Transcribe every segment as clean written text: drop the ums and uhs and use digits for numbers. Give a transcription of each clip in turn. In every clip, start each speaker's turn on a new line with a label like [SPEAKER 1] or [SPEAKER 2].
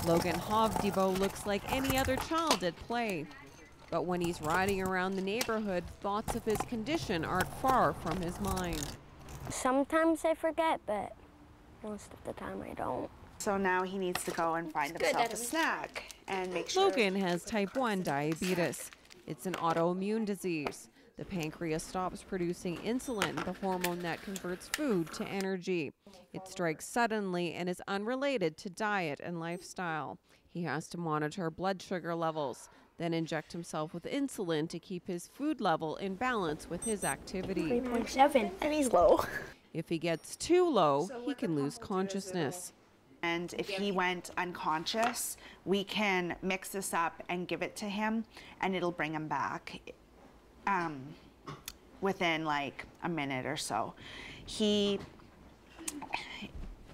[SPEAKER 1] Logan Hovdebo looks like any other child at play. But when he's riding around the neighborhood, thoughts of his condition aren't far from his mind.
[SPEAKER 2] Sometimes I forget, but most of the time I don't.
[SPEAKER 3] So now he needs to go and find himself a snack and make sure.
[SPEAKER 1] Logan has type 1 diabetes. It's an autoimmune disease. The pancreas stops producing insulin, the hormone that converts food to energy. It strikes suddenly and is unrelated to diet and lifestyle. He has to monitor blood sugar levels, then inject himself with insulin to keep his food level in balance with his activity.
[SPEAKER 2] 3.7, and he's low.
[SPEAKER 1] If he gets too low, he can lose consciousness.
[SPEAKER 3] And if he went unconscious, we can mix this up and give it to him, and it'll bring him back within like a minute or so.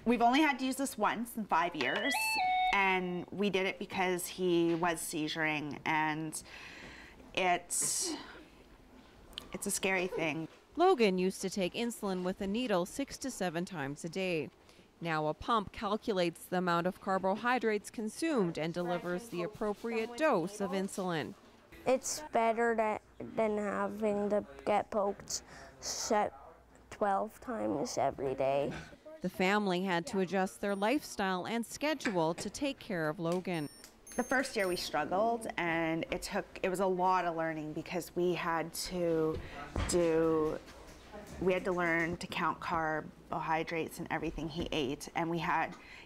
[SPEAKER 3] We've only had to use this once in 5 years, and we did it because he was seizuring, and it's a scary thing.
[SPEAKER 1] Logan used to take insulin with a needle 6 to 7 times a day. Now a pump calculates the amount of carbohydrates consumed and delivers the appropriate dose of insulin.
[SPEAKER 2] It's better than having to get poked 12 times every day.
[SPEAKER 1] The family had to adjust their lifestyle and schedule to take care of Logan.
[SPEAKER 3] The first year we struggled, and it was a lot of learning because we had to learn to count carbohydrates and everything he ate, and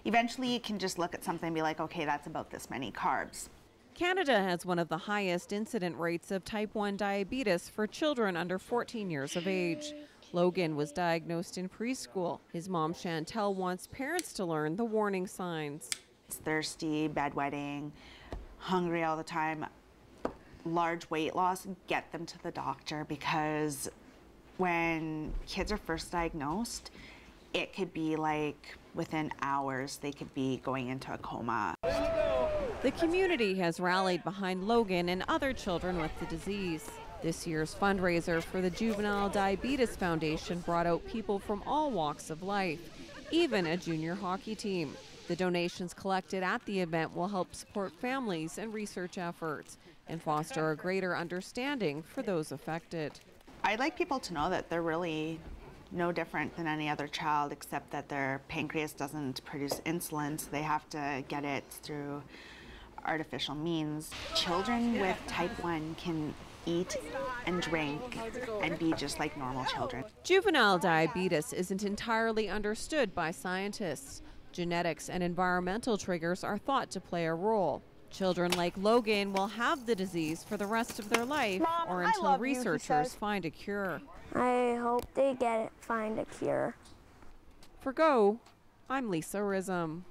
[SPEAKER 3] eventually you can just look at something and be like, okay, that's about this many carbs.
[SPEAKER 1] Canada has one of the highest incident rates of type 1 diabetes for children under 14 years of age. Logan was diagnosed in preschool. His mom Chantel wants parents to learn the warning signs.
[SPEAKER 3] It's thirsty, bedwetting, hungry all the time, large weight loss. Get them to the doctor, because when kids are first diagnosed, it could be like within hours they could be going into a coma.
[SPEAKER 1] The community has rallied behind Logan and other children with the disease. This year's fundraiser for the Juvenile Diabetes Foundation brought out people from all walks of life, even a junior hockey team. The donations collected at the event will help support families and research efforts and foster a greater understanding for those affected.
[SPEAKER 3] I'd like people to know that they're really no different than any other child, except that their pancreas doesn't produce insulin, so they have to get it through artificial means. Children with type 1 can eat and drink and be just like normal children.
[SPEAKER 1] Juvenile diabetes isn't entirely understood by scientists. Genetics and environmental triggers are thought to play a role. Children like Logan will have the disease for the rest of their life, or until researchers find a cure.
[SPEAKER 2] I hope they find a cure.
[SPEAKER 1] For Go, I'm Lisa Risom.